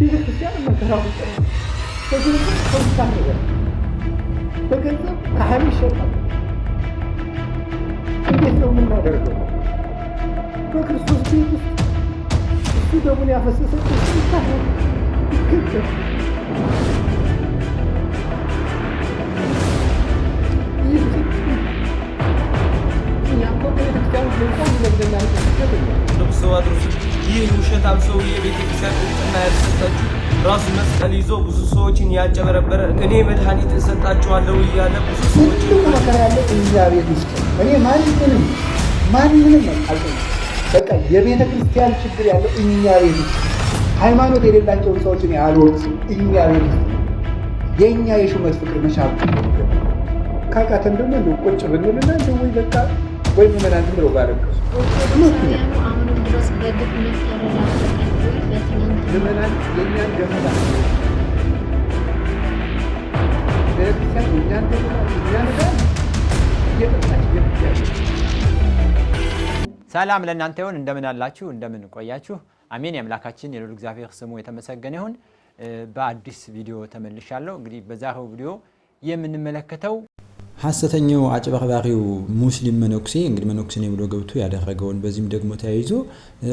ክርስቲያን መከራው ስለዚህ ኮንታክት ነገር በገንዘብ ካህን ይሸጣል። እንዴት ነው የምናደርገው? በክርስቶስ ቤት ውስጥ እሱ ደሙን ያፈሰሰ ካህን ይገባል። ይህ ውሸታም ሰውዬ ቤተክርስቲያን ጥብቅና ያልሰጣችሁ ራሱ መስቀል ይዞ ብዙ ሰዎችን ያጨበረበረ እኔ መድኃኒት እሰጣችኋለሁ እያለ ብዙ ሰዎችን መከራ ያለ እግዚአብሔር ይስጥ። እኔ ማንንም አልጠይቅም። በቃ የቤተ ክርስቲያን ችግር ያለው እኛ ቤት ውስጥ ሃይማኖት የሌላቸውን ሰዎችን ያልወቅስም እኛ ቤት ውስጥ የእኛ የሹመት ፍቅር መሻል ካቃተን ደግሞ እንደው ቁጭ ብንልና እንደው ወይ በቃ ወይ ምናምን ብሎ ባረከሱ አሁንም ድረስ በግፍ ምናምን የእኛን ገመዳ ቤተክርስቲያን የእኛን ገመዳ እኛን ጋር እየጠጣች እየጠጣች። ሰላም ለእናንተ ይሁን። እንደምን አላችሁ? እንደምን ቆያችሁ? አሜን። የአምላካችን የልዑል እግዚአብሔር ስሙ የተመሰገነ ይሁን። በአዲስ ቪዲዮ ተመልሻለሁ። እንግዲህ በዛሬው ቪዲዮ የምንመለከተው ሐሰተኛው አጭበርባሪው ሙስሊም መነኩሴ እንግዲህ መነኩሴ ነው ብሎ ገብቶ ያደረገውን በዚህም ደግሞ ተያይዞ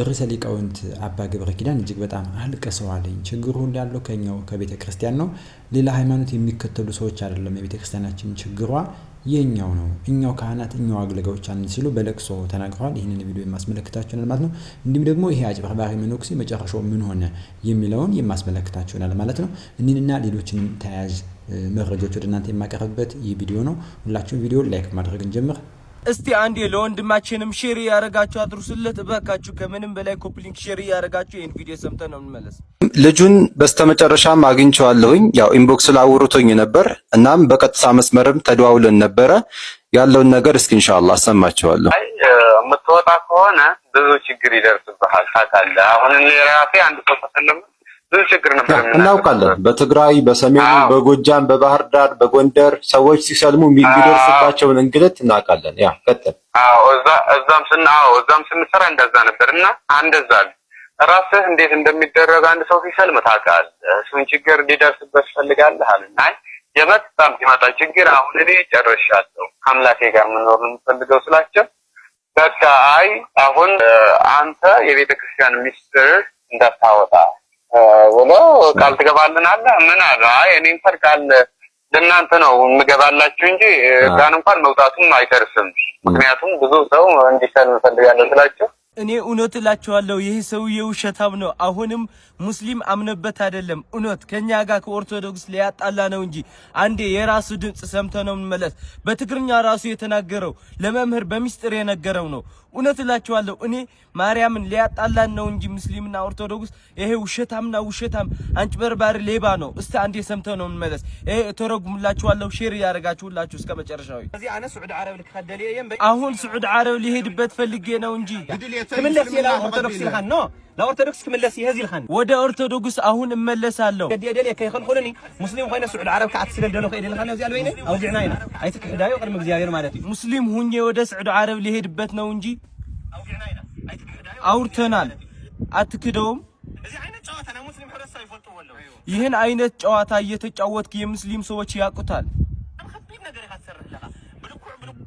ርዕሰ ሊቃውንት አባ ገብረ ኪዳን እጅግ በጣም አልቀሰዋል። ችግሩ እንዳለው ከኛው ከቤተ ክርስቲያን ነው፣ ሌላ ሃይማኖት የሚከተሉ ሰዎች አይደለም። የቤተ ክርስቲያናችን ችግሯ የኛው ነው፣ እኛው ካህናት እኛው አገልጋዮች አንን ሲሉ በለቅሶ ተናግረዋል። ይሄንን ቪዲዮ የማስመለክታችሁናል ማለት ነው። እንዲሁም ደግሞ ይሄ አጭበርባሪ መነኩሴ መጨረሻው ምን ሆነ የሚለውን የማስመለክታችሁናል ማለት ነው። እኒንና ሌሎችንም ተያያዥ መረጃዎች ወደ እናንተ የማቀርብበት ይህ ቪዲዮ ነው። ሁላችሁም ቪዲዮ ላይክ ማድረግ እንጀምር። እስቲ አንዴ ለወንድማችንም ሼር ያረጋችሁ አድርሱለት እባካችሁ። ከምንም በላይ ኮፕሊንክ ሼር ያረጋችሁ ይሄን ቪዲዮ ሰምተን ነው እንመለስ። ልጁን በስተመጨረሻም አግኝቼዋለሁኝ። ያው ኢንቦክስ ላውሩቶኝ ነበር። እናም በቀጥታ መስመርም ተደዋውለን ነበረ። ያለውን ነገር እስኪ ኢንሻአላህ አሰማችኋለሁ። የምትወጣ ከሆነ ብዙ ችግር ይደርስብሃል ታውቃለህ። አሁን እኔ ራሴ አንድ ሰው ተሰለመ ብዙ ችግር ነበር። እናውቃለን። በትግራይ፣ በሰሜን፣ በጎጃም፣ በባህር ዳር፣ በጎንደር ሰዎች ሲሰልሙ የሚደርስባቸውን እንግልት እናውቃለን። ያ ቀጥል። እዛም ስንሰራ እንደዛ ነበርና እንደዛ ራስህ እንዴት እንደሚደረግ አንድ ሰው ሲሰልም ታውቃለህ። እሱን ችግር ሊደርስበት ፈልጋለህ አለና የመጣ ችግር አሁን እኔ ጨርሻለሁ አምላኬ ጋር መኖር ነው የምፈልገው ስላቸው በቃ አሁን አንተ የቤተ ክርስቲያን ሚስጥር እንዳታወጣ ወሎ ቃል ትገባልናለህ። ምን አለ? እኔን ቃል ለእናንተ ነው የምገባላችሁ እንጂ ጋር እንኳን መውጣቱም አይተርስም። ምክንያቱም ብዙ ሰው እንዲሰልም ፈልጋለሁ ስላቸው እኔ እውነት እላችኋለሁ ይሄ ሰውዬ ውሸታም ነው። አሁንም ሙስሊም አምነበት አይደለም። እውነት ከኛ ጋር ከኦርቶዶክስ ሊያጣላ ነው እንጂ አንዴ የራሱ ድምጽ ሰምተው ነው እንመለስ። በትግርኛ ራሱ የተናገረው ለመምህር በሚስጥር የነገረው ነው። እውነት እላችኋለሁ እኔ ማርያምን ሊያጣላን ነው እንጂ ሙስሊምና ኦርቶዶክስ ይሄ ውሸታምና ውሸታም አንጭበርባሪ ሌባ ነው። እስቲ አንዴ ሰምተው ነው እንመለስ። ይሄ ተረጉምላችኋለሁ። ሼር ያረጋችሁላችሁ እስከ መጨረሻው። አሁን ስዑድ ዓረብ ሊሄድበት ፈልጌ ነው እንጂ كملس يلا أرثوذكس الخان نو لا أرثوذكس كملس يهزي الخان وده أرثوذكس أهون ملسالو قد يدلي كي خلني مسلم خينا سعود عرب كعت سيد الدلو خير الخان يزي على وينه أو جعنا هنا أيتك حدايو قرم جزائر مالتي مسلم هوني وده سعود عرب اللي هيد بيتنا ونجي أو جعنا هنا أيتك حدايو أورتنال أتكدوم إذا عينة جوات أنا مسلم حرس سيفوتو ولا يهن عينة جوات يتجوت كي مسلم سوى شيء قتال خبينا قري خسر لها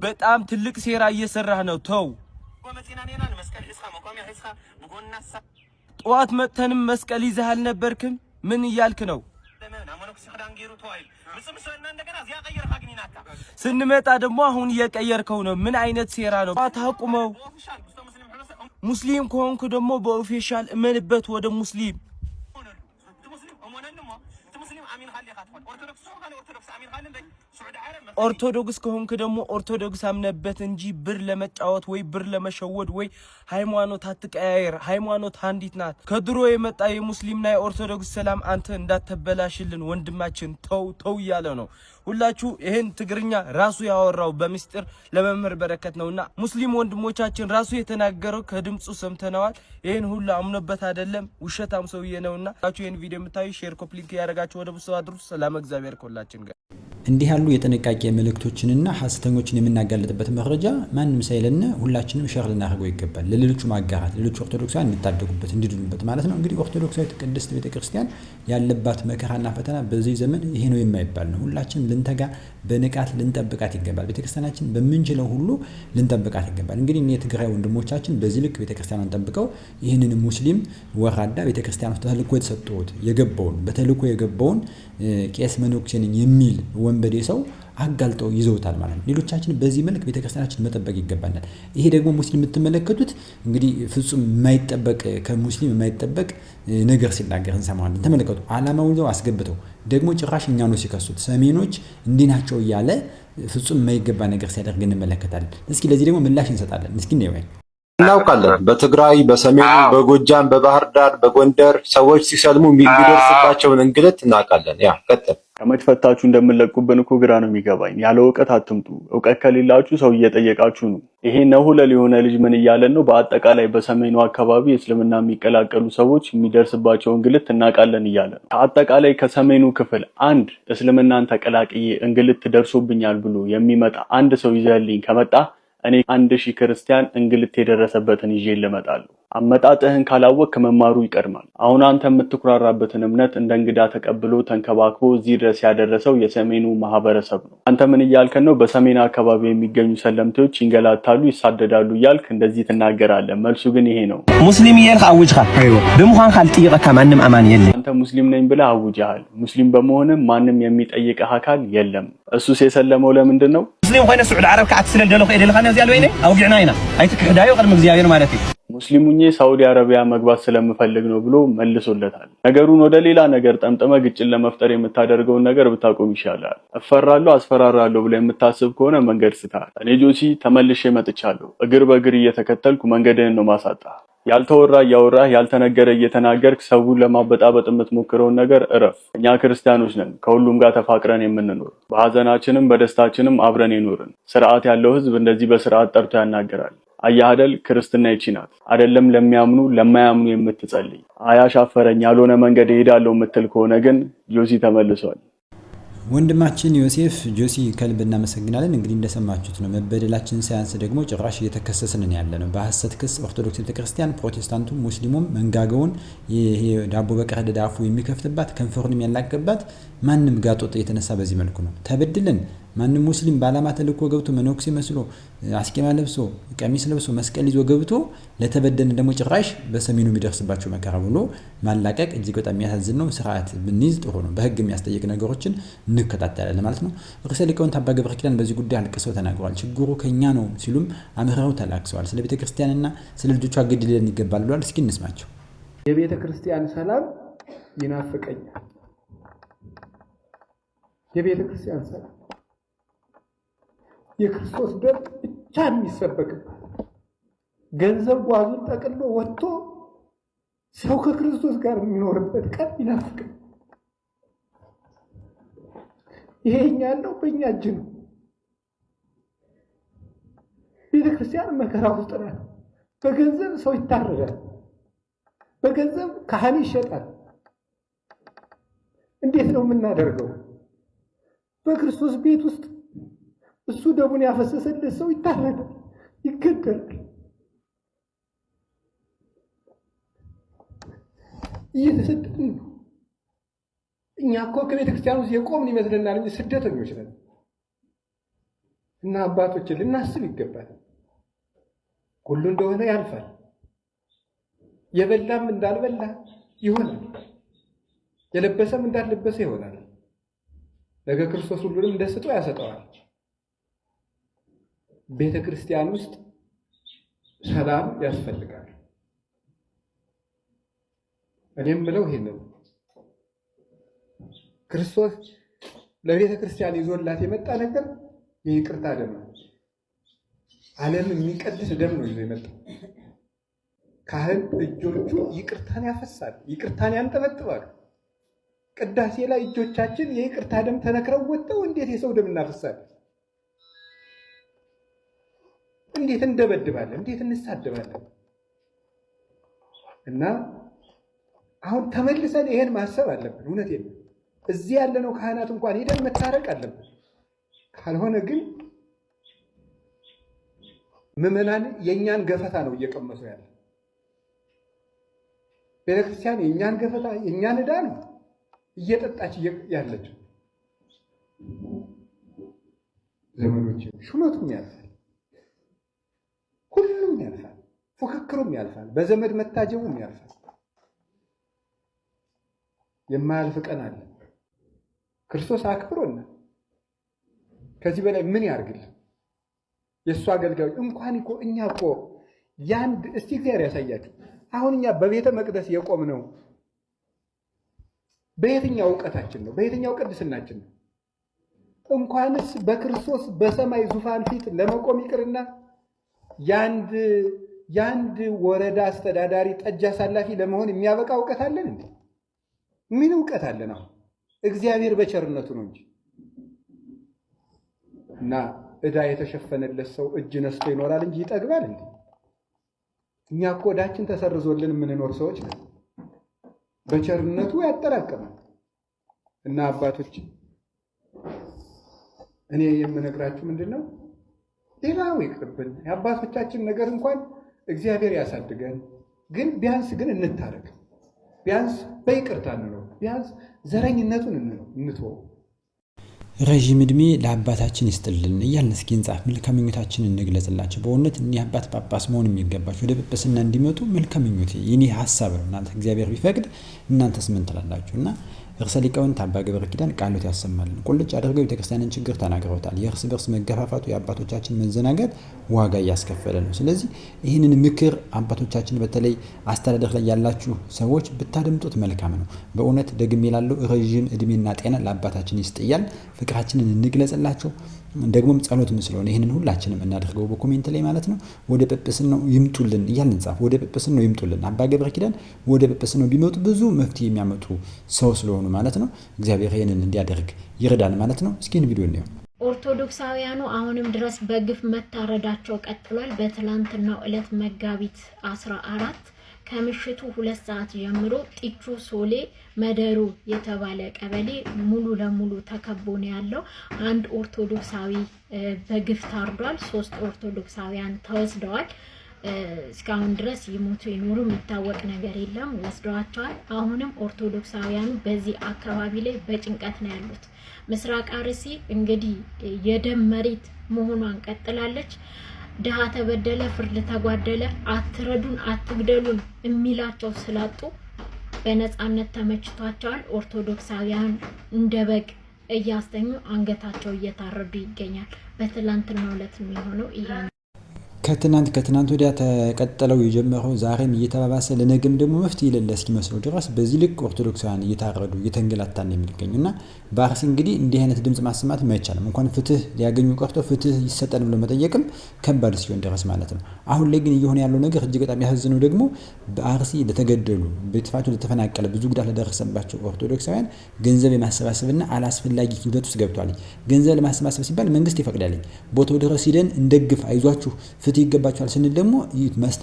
بتأم تلك سيرا يسرهنا تو ጠዋት መተንም መስቀል ይዘሃል ነበርክም ምን እያልክ ነው? ስንመጣ ደግሞ አሁን እየቀየርከው ነው። ምን አይነት ሴራ ነው? አታቁመው። ሙስሊም ከሆንክ ደግሞ በኦፊሻል እመንበት ወደ ሙስሊም። ኦርቶዶክስ ከሆንክ ደግሞ ኦርቶዶክስ አምነበት እንጂ ብር ለመጫወት ወይ ብር ለመሸወድ ወይ ሃይማኖት አትቀያየር። ሃይማኖት አንዲት ናት። ከድሮ የመጣ የሙስሊምና የኦርቶዶክስ ሰላም አንተ እንዳትበላሽልን ወንድማችን ተው እያለ ነው። ሁላችሁ ይሄን ትግርኛ ራሱ ያወራው በሚስጥር ለመምህር በረከት ነውና ሙስሊም ወንድሞቻችን ራሱ የተናገረው ከድምጹ ሰምተናል። ይሄን ሁሉ አምነበት አይደለም ውሸታም ሰውዬ ነውና ታችሁ ይሄን ቪዲዮ የምታዩ ሼር ኮፕሊንክ ያደርጋችሁ ወደ ብዙ አድርሱ። ሰላም እግዚአብሔር ከሁላችን ጋር እንዲህ ያሉ የጥንቃቄ መልእክቶችንና ሐሰተኞችን የምናጋለጥበት መረጃ ማንም ሳይለነ ሁላችንም ሸር ልናደርገው ይገባል። ለሌሎቹ ማጋራት፣ ሌሎች ኦርቶዶክሳውያን እንዲታደጉበት እንዲድኑበት ማለት ነው። እንግዲህ ኦርቶዶክሳዊት ቅድስት ቤተክርስቲያን ያለባት መከራና ፈተና በዚህ ዘመን ይሄ ነው የማይባል ነው። ሁላችንም ልንተጋ በንቃት ልንጠብቃት ይገባል። ቤተክርስቲያናችን በምንችለው ሁሉ ልንጠብቃት ይገባል። እንግዲህ የትግራይ ወንድሞቻችን በዚህ ልክ ቤተክርስቲያኗን ጠብቀው ይህንን ሙስሊም ወራዳ ቤተክርስቲያን ውስጥ ተልእኮ የተሰጠውት የገባውን በተልእኮ የገባውን ቄስ መነኩሴ ነኝ የሚል ወንበዴ ሰው አጋልጠው ይዘውታል ማለት ነው። ሌሎቻችን በዚህ መልክ ቤተክርስቲያናችን መጠበቅ ይገባናል። ይሄ ደግሞ ሙስሊም የምትመለከቱት እንግዲህ ፍጹም የማይጠበቅ ከሙስሊም የማይጠበቅ ነገር ሲናገር እንሰማዋለን። ተመልከቱ። ዓላማውን ይዘው አስገብተው ደግሞ ጭራሽ እኛ ነው ሲከሱት ሰሜኖች እንዲህ ናቸው እያለ ፍጹም የማይገባ ነገር ሲያደርግ እንመለከታለን። እስኪ ለዚህ ደግሞ ምላሽ እንሰጣለን። እስኪ ነው እናውቃለን። በትግራይ፣ በሰሜኑ፣ በጎጃም፣ በባህር ዳር፣ በጎንደር ሰዎች ሲሰልሙ የሚደርስባቸውን እንግልት እናውቃለን። ያ ቀጥል። ከመች ፈታችሁ እንደምንለቁብን እኮ ግራ ነው የሚገባኝ። ያለ እውቀት አትምጡ። እውቀት ከሌላችሁ ሰው እየጠየቃችሁ ነው። ይሄ ነሁለል የሆነ ልጅ ምን እያለን ነው? በአጠቃላይ በሰሜኑ አካባቢ እስልምና የሚቀላቀሉ ሰዎች የሚደርስባቸው እንግልት እናውቃለን እያለ ነው። ከአጠቃላይ ከሰሜኑ ክፍል አንድ እስልምናን ተቀላቅዬ እንግልት ደርሶብኛል ብሎ የሚመጣ አንድ ሰው ይዘልኝ ከመጣ እኔ 1000 ክርስቲያን እንግልት የደረሰበትን ይዤ ልመጣለሁ። አመጣጥህን ካላወቅ መማሩ ይቀድማል። አሁን አንተ የምትኩራራበትን እምነት እንደ እንግዳ ተቀብሎ ተንከባክቦ እዚህ ድረስ ያደረሰው የሰሜኑ ማህበረሰብ ነው። አንተ ምን እያልከን ነው? በሰሜን አካባቢ የሚገኙ ሰለምቴዎች ይንገላታሉ፣ ይሳደዳሉ እያልክ እንደዚህ ትናገራለህ። መልሱ ግን ይሄ ነው። ሙስሊም ይልካ አውጅካ በመሆን ካልጠየቀካ ማንም አማን የለም። አንተ ሙስሊም ነኝ ብለህ አውጀሃል። ሙስሊም በመሆንም ማንም የሚጠይቅህ አካል የለም። እሱስ የሰለመው ለምንድን ነው? ሙስሊም ኮይነ ሱዑድ ዓረብ ከዓት ስለደለው ከይደልካ ነው ያለው ወይኔ አውግዕና ኢና አይተክህዳዩ ቀድም እግዚአብሔር ማለት ነው። ሙስሊሙኜ ሳውዲ አረቢያ መግባት ስለምፈልግ ነው ብሎ መልሶለታል። ነገሩን ወደ ሌላ ነገር ጠምጥመ ግጭት ለመፍጠር የምታደርገውን ነገር ብታቆም ይሻላል። እፈራለሁ አስፈራራለሁ ብለ የምታስብ ከሆነ መንገድ ስታል። እኔ ጆሲ ተመልሼ መጥቻለሁ። እግር በእግር እየተከተልኩ መንገድህን ነው ማሳጣ። ያልተወራ እያወራህ ያልተነገረ እየተናገርክ ሰውን ለማበጣበጥ የምትሞክረውን ነገር እረፍ። እኛ ክርስቲያኖች ነን፣ ከሁሉም ጋር ተፋቅረን የምንኖር፣ በሐዘናችንም በደስታችንም አብረን የኖርን። ስርዓት ያለው ህዝብ እንደዚህ በስርዓት ጠርቶ ያናገራል። አያደል ክርስትና ይቺ ናት። አይደለም ለሚያምኑ ለማያምኑ የምትጸልይ። አያሻፈረኝ ያልሆነ መንገድ እሄዳለሁ የምትል ከሆነ ግን ጆሲ ተመልሷል። ወንድማችን ዮሴፍ ጆሲ ከልብ እናመሰግናለን። እንግዲህ እንደሰማችሁት ነው። መበደላችን ሳያንስ ደግሞ ጭራሽ እየተከሰስን ያለ ነው በሐሰት ክስ። ኦርቶዶክስ ቤተክርስቲያን ፕሮቴስታንቱ ሙስሊሙም መንጋጋውን ይሄ ዳቦ በቀረደ አፉ የሚከፍትባት ከንፈሩን የሚያላቅባት ማንም ጋጦጥ የተነሳ በዚህ መልኩ ነው። ተበድለን ማንም ሙስሊም ባላማ ተልኮ ገብቶ መነኩሴ መስሎ አስኬማ ለብሶ ቀሚስ ለብሶ መስቀል ይዞ ገብቶ ለተበደን ደግሞ ጭራሽ በሰሜኑ የሚደርስባቸው መከራ ብሎ ማላቀቅ እጅግ በጣም የሚያሳዝን ነው። ስርዓት ብንይዝ ጥሩ ነው። በህግ የሚያስጠይቅ ነገሮችን እንከታተላለን ማለት ነው። ርዕሰ ሊቃውንት አባ ገብረ ኪዳን በዚህ ጉዳይ አልቅሰው ተናግረዋል። ችግሩ ከኛ ነው ሲሉም አምርረው ተላቅሰዋል። ስለ ቤተክርስቲያንና ስለ ልጆቿ ግድ ሊለን ይገባል ብለዋል። እስኪ እንስማቸው። የቤተክርስቲያን ሰላም ይናፍቀኛል። የቤተክርስቲያን ሰላም የክርስቶስ ደም ብቻ የሚሰበክበት ገንዘብ ጓዙን ጠቅሎ ወጥቶ ሰው ከክርስቶስ ጋር የሚኖርበት ቀን ይናፍቃል። ይሄኛ ያለው በእኛ እጅ ነው። ቤተክርስቲያን መከራ ውስጥ ናት። በገንዘብ ሰው ይታረዳል። በገንዘብ ካህን ይሸጣል። እንዴት ነው የምናደርገው? በክርስቶስ ቤት ውስጥ እሱ ደሙን ያፈሰሰለት ሰው ይታረዳል፣ ይገደላል። እየተሰደድን ነው። እኛ እኮ ከቤተ ክርስቲያን ውስጥ የቆምን ይመስለናል እንጂ ስደተኞች ነን። እና አባቶችን ልናስብ ይገባል። ሁሉ እንደሆነ ያልፋል። የበላም እንዳልበላ ይሆናል፣ የለበሰም እንዳልለበሰ ይሆናል። ነገ ክርስቶስ ሁሉንም እንደ ስጦ ያሰጠዋል። ቤተ ክርስቲያን ውስጥ ሰላም ያስፈልጋል። እኔም ብለው ይሄንን ክርስቶስ ለቤተ ክርስቲያን ይዞላት የመጣ ነገር የይቅርታ ደም ነው። ዓለም የሚቀድስ ደም ነው ይዞ የመጣው። ካህን እጆቹ ይቅርታን ያፈሳል፣ ይቅርታን ያንጠበጥባሉ። ቅዳሴ ላይ እጆቻችን የይቅርታ ደም ተነክረው ወጥተው እንዴት የሰው ደም እናፈሳለን? እንዴት እንደበድባለን? እንዴት እንሳደባለን? እና አሁን ተመልሰን ይሄን ማሰብ አለብን። እውነቴን ነው። እዚህ ያለነው ካህናት እንኳን ሄደን መታረቅ አለብን። ካልሆነ ግን ምዕመናን የኛን ገፈታ ነው እየቀመሱ ያለ። ቤተክርስቲያን የኛን ገፈታ የኛን ዕዳ ነው እየጠጣች ያለችው። ዘመዶች ሹመቱም ያልፋል፣ ሁሉም ያልፋል፣ ፉክክሩም ያልፋል፣ በዘመድ መታጀቡም ያልፋል። የማያልፍ ቀን አለ። ክርስቶስ አክብሮና ከዚህ በላይ ምን ያርግልን? የእሱ አገልጋዮች እንኳን እኮ እኛ እኮ ያንድ እስቲ እግዚአብሔር ያሳያችሁ። አሁን እኛ በቤተ መቅደስ የቆምነው በየትኛው ዕውቀታችን ነው? በየትኛው ቅድስናችን ነው? እንኳንስ በክርስቶስ በሰማይ ዙፋን ፊት ለመቆም ይቅርና ያንድ ወረዳ አስተዳዳሪ ጠጅ አሳላፊ ለመሆን የሚያበቃ ዕውቀት አለን እንዴ? ምን ዕውቀት አለን? አሁን እግዚአብሔር በቸርነቱ ነው እንጂ እና ዕዳ የተሸፈነለት ሰው እጅ ነስቶ ይኖራል እንጂ ይጠግባል እንዴ? እኛ እኮ ዕዳችን ተሰርዞልን የምንኖር ሰዎች ነን። በቸርነቱ ያጠራቅማል። እና አባቶች እኔ የምነግራችሁ ምንድነው፣ ሌላው ይቅርብን፣ የአባቶቻችን ነገር እንኳን እግዚአብሔር ያሳድገን። ግን ቢያንስ ግን እንታረቅ፣ ቢያንስ በይቅርታ እንኖር፣ ቢያንስ ዘረኝነቱን እንተወው። ረዥም ዕድሜ ለአባታችን ይስጥልን እያልን እስኪ እንጻፍ፣ መልካም ምኞታችንን እንግለጽላቸው። በእውነት እኒህ አባት ጳጳስ መሆን የሚገባቸው ወደ ጵጵስና እንዲመጡ መልካም ምኞቴ የኔ ሀሳብ ነው። እናንተ እግዚአብሔር ቢፈቅድ እናንተስ ምን ትላላችሁ? እና ርዕሰ ሊቃውንት አባ ገብረ ኪዳን ቃሎት ያሰማልን። ቁልጭ አድርገው ቤተክርስቲያንን ችግር ተናግረውታል። የእርስ በርስ መገፋፋቱ፣ የአባቶቻችን መዘናጋት ዋጋ እያስከፈለ ነው። ስለዚህ ይህንን ምክር አባቶቻችን በተለይ አስተዳደር ላይ ያላችሁ ሰዎች ብታደምጡት መልካም ነው። በእውነት ደግሜ ላለው ረዥም ዕድሜና ጤና ለአባታችን ይስጥያል። ፍቅራችንን እንግለጽላቸው። ደግሞም ጸሎትም ስለሆነ ይህንን ሁላችንም እናደርገው በኮሜንት ላይ ማለት ነው። ወደ ጵጵስናው ይምጡልን እያልን እንጻፍ። ወደ ጵጵስናው ይምጡልን። አባ ገብረ ኪዳን ወደ ጵጵስናው ቢመጡ ብዙ መፍትሄ የሚያመጡ ሰው ስለሆኑ ማለት ነው። እግዚአብሔር ይህንን እንዲያደርግ ይረዳን ማለት ነው። እስኪ ቪዲዮ እንየው። ኦርቶዶክሳውያኑ አሁንም ድረስ በግፍ መታረዳቸው ቀጥሏል። በትላንትናው ዕለት መጋቢት 14 ከምሽቱ 2 ሰዓት ጀምሮ ጢቹ ሶሌ መደሩ የተባለ ቀበሌ ሙሉ ለሙሉ ተከቦ ነው ያለው። አንድ ኦርቶዶክሳዊ በግፍ ታርዷል። 3 ኦርቶዶክሳውያን ተወስደዋል። እስካሁን ድረስ ይሞቱ ይኖሩ የሚታወቅ ነገር የለም፣ ወስደዋቸዋል። አሁንም ኦርቶዶክሳውያኑ በዚህ አካባቢ ላይ በጭንቀት ነው ያሉት። ምስራቅ አርሲ እንግዲህ የደም መሬት መሆኗን ቀጥላለች። ድሃ ተበደለ፣ ፍርድ ተጓደለ፣ አትረዱን አትግደሉን የሚላቸው ስላጡ በነፃነት ተመችቷቸዋል። ኦርቶዶክሳውያን እንደ በግ እያስተኙ አንገታቸው እየታረዱ ይገኛል። በትላንትናው ዕለት የሚሆነው ይሄ ነው። ከትናንት ወዲያ ተቀጠለው የጀመረው ዛሬም እየተባባሰ ለነገም ደግሞ መፍትሄ የሌለ እስኪመስለው ድረስ በዚህ ልክ ኦርቶዶክሳውያን እየታረዱ እየተንገላታን የሚገኙና በአርሲ እንግዲህ እንዲህ አይነት ድምጽ ማሰማት አይቻልም። እንኳን ፍትህ ሊያገኙ ቀርቶ ፍትህ ይሰጠን ብሎ መጠየቅም ከባድ ሲሆን ድረስ ማለት ነው። አሁን ላይ ግን እየሆነ ያለው ነገር እጅግ በጣም ያሳዝነው ደግሞ በአርሲ ለተገደሉ ቤተሰባቸው ለተፈናቀለ ብዙ ጉዳት ለደረሰባቸው ኦርቶዶክሳውያን ገንዘብ የማሰባሰብና አላስፈላጊ ሂደት ውስጥ ገብቷል። ገንዘብ ለማሰባሰብ ሲባል መንግስት ይፈቅዳል። ቦታው ድረስ ሂደን እንደግፍ አይዟችሁ ይገባቸዋል ስንል ደግሞ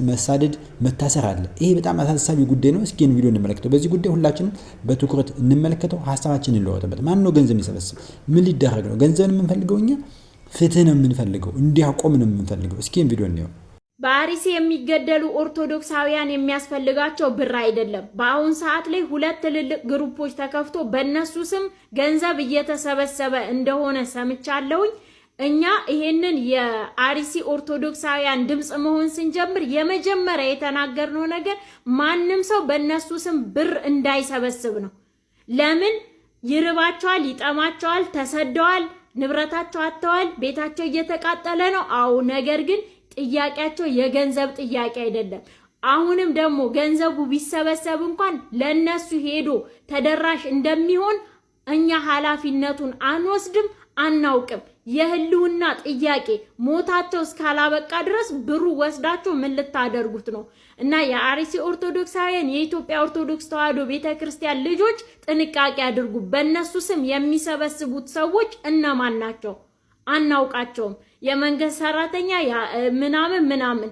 መሳደድ መታሰር አለ። ይሄ በጣም አሳሳቢ ጉዳይ ነው። እስኪ ቪዲዮ እንመለከተው። በዚህ ጉዳይ ሁላችንም በትኩረት እንመለከተው፣ ሐሳባችንን እንለዋወጥበት። ማን ነው ገንዘብ የሚሰበስብ? ምን ሊደረግ ነው? ገንዘብን የምንፈልገው እኛ ፍትህ ነው የምንፈልገው፣ እንዲያቆም ነው የምንፈልገው። እስኪ ቪዲዮ እንየው። በአርሲ የሚገደሉ ኦርቶዶክሳውያን የሚያስፈልጋቸው ብር አይደለም። በአሁን ሰዓት ላይ 2 ትልልቅ ግሩፖች ተከፍቶ በእነሱ ስም ገንዘብ እየተሰበሰበ እንደሆነ ሰምቻለሁኝ። እኛ ይሄንን የአርሲ ኦርቶዶክሳውያን ድምጽ መሆን ስንጀምር የመጀመሪያ የተናገርነው ነገር ማንም ሰው በእነሱ ስም ብር እንዳይሰበስብ ነው። ለምን? ይርባቸዋል፣ ይጠማቸዋል፣ ተሰደዋል፣ ንብረታቸው አጥተዋል፣ ቤታቸው እየተቃጠለ ነው። አዎ፣ ነገር ግን ጥያቄያቸው የገንዘብ ጥያቄ አይደለም። አሁንም ደግሞ ገንዘቡ ቢሰበሰብ እንኳን ለነሱ ሄዶ ተደራሽ እንደሚሆን እኛ ኃላፊነቱን አንወስድም፣ አናውቅም። የህልውና ጥያቄ ሞታቸው እስካላበቃ ድረስ ብሩ ወስዳቸው ምን ልታደርጉት ነው? እና የአርሲ ኦርቶዶክሳውያን የኢትዮጵያ ኦርቶዶክስ ተዋሕዶ ቤተክርስቲያን ልጆች ጥንቃቄ አድርጉ። በእነሱ ስም የሚሰበስቡት ሰዎች እነማን ናቸው? አናውቃቸውም። የመንግስት ሰራተኛ ምናምን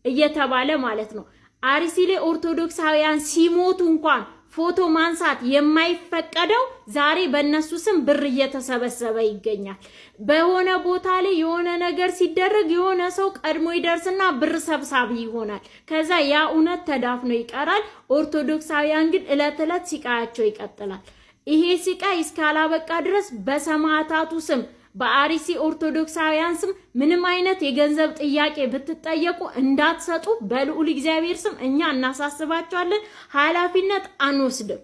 እየተባለ ማለት ነው። አርሲ ላይ ኦርቶዶክሳውያን ሲሞቱ እንኳን ፎቶ ማንሳት የማይፈቀደው ዛሬ በእነሱ ስም ብር እየተሰበሰበ ይገኛል። በሆነ ቦታ ላይ የሆነ ነገር ሲደረግ የሆነ ሰው ቀድሞ ይደርስና ብር ሰብሳቢ ይሆናል። ከዛ ያ እውነት ተዳፍኖ ይቀራል። ኦርቶዶክሳውያን ግን እለት እለት ሲቃያቸው ይቀጥላል። ይሄ ሲቃይ እስካላበቃ ድረስ በሰማዕታቱ ስም በአርሲ ኦርቶዶክሳውያን ስም ምንም አይነት የገንዘብ ጥያቄ ብትጠየቁ እንዳትሰጡ በልዑል እግዚአብሔር ስም እኛ እናሳስባቸዋለን። ኃላፊነት አንወስድም።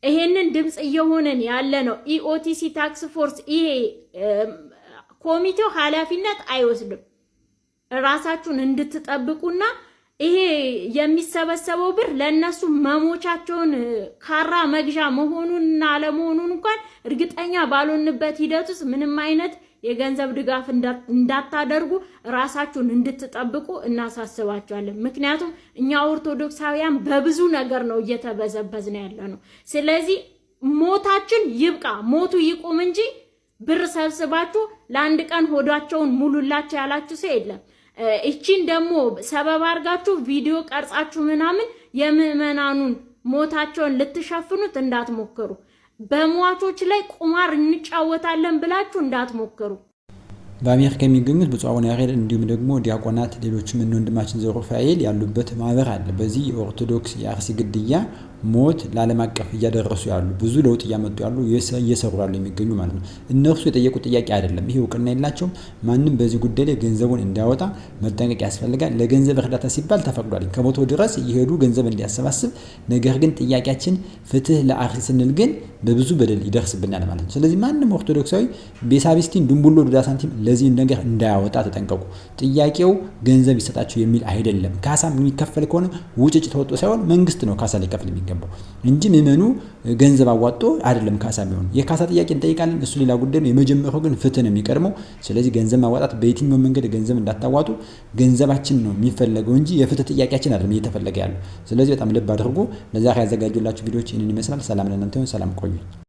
ይሄንን ድምጽ እየሆነን ያለ ነው። ኢኦቲሲ ታክስ ፎርስ ይሄ ኮሚቴው ኃላፊነት አይወስድም። ራሳችሁን እንድትጠብቁና ይሄ የሚሰበሰበው ብር ለነሱ መሞቻቸውን ካራ መግዣ መሆኑንና አለመሆኑን እንኳን እርግጠኛ ባልሆንበት ሂደት ውስጥ ምንም አይነት የገንዘብ ድጋፍ እንዳታደርጉ ራሳችሁን እንድትጠብቁ እናሳስባችኋለን። ምክንያቱም እኛ ኦርቶዶክሳውያን በብዙ ነገር ነው እየተበዘበዝን ያለ ነው። ስለዚህ ሞታችን ይብቃ፣ ሞቱ ይቁም እንጂ ብር ሰብስባችሁ ለአንድ ቀን ሆዳቸውን ሙሉላቸው ያላችሁ ሰው የለም። እቺን ደግሞ ሰበብ አድርጋችሁ ቪዲዮ ቀርጻችሁ ምናምን የምዕመናኑን ሞታቸውን ልትሸፍኑት እንዳትሞክሩ። በሟቾች ላይ ቁማር እንጫወታለን ብላችሁ እንዳትሞክሩ። በአሜሪካ የሚገኙት ብፁዕ አቡነ ያሬድ እንዲሁም ደግሞ ዲያቆናት ሌሎችም እነ ወንድማችን ዘሩፋኤል ያሉበት ማህበር አለ። በዚህ የኦርቶዶክስ የአርሲ ግድያ ሞት ለዓለም አቀፍ እያደረሱ ያሉ ብዙ ለውጥ እያመጡ ያሉ እየሰሩ ያሉ የሚገኙ ማለት ነው። እነርሱ የጠየቁት ጥያቄ አይደለም። ይሄ እውቅና የላቸውም። ማንም በዚህ ጉዳይ ላይ ገንዘቡን እንዲያወጣ መጠንቀቅ ያስፈልጋል። ለገንዘብ እርዳታ ሲባል ተፈቅዷል ከቦታው ድረስ እየሄዱ ገንዘብ እንዲያሰባስብ። ነገር ግን ጥያቄያችን ፍትህ ለአርሲ ስንል ግን በብዙ በደል ይደርስብናል ማለት ነው። ስለዚህ ማንም ኦርቶዶክሳዊ ቤሳቢስቲን ድንቡሎ ዱዳ ሳንቲም ለዚህ ነገር እንዳያወጣ ተጠንቀቁ። ጥያቄው ገንዘብ ይሰጣቸው የሚል አይደለም። ካሳ የሚከፈል ከሆነ ውጭጭ ተወጥቶ ሳይሆን መንግስት ነው ካሳ ሊከፍል የሚገባው እንጂ ምዕመኑ ገንዘብ አዋጦ አይደለም ካሳ የሚሆን። የካሳ ጥያቄ እንጠይቃለን፣ እሱ ሌላ ጉዳይ ነው። የመጀመሪያው ግን ፍትህ ነው የሚቀድመው። ስለዚህ ገንዘብ ማዋጣት በየትኛው መንገድ ገንዘብ እንዳታዋጡ፣ ገንዘባችን ነው የሚፈለገው እንጂ የፍትህ ጥያቄያችን አይደለም እየተፈለገ ያለው። ስለዚህ በጣም ልብ አድርጉ። ለዛሬ ያዘጋጁላችሁ ቪዲዮዎች ይህንን ይመስላል። ሰላም ለእናንተ ይሁን። ሰላም ቆዩ።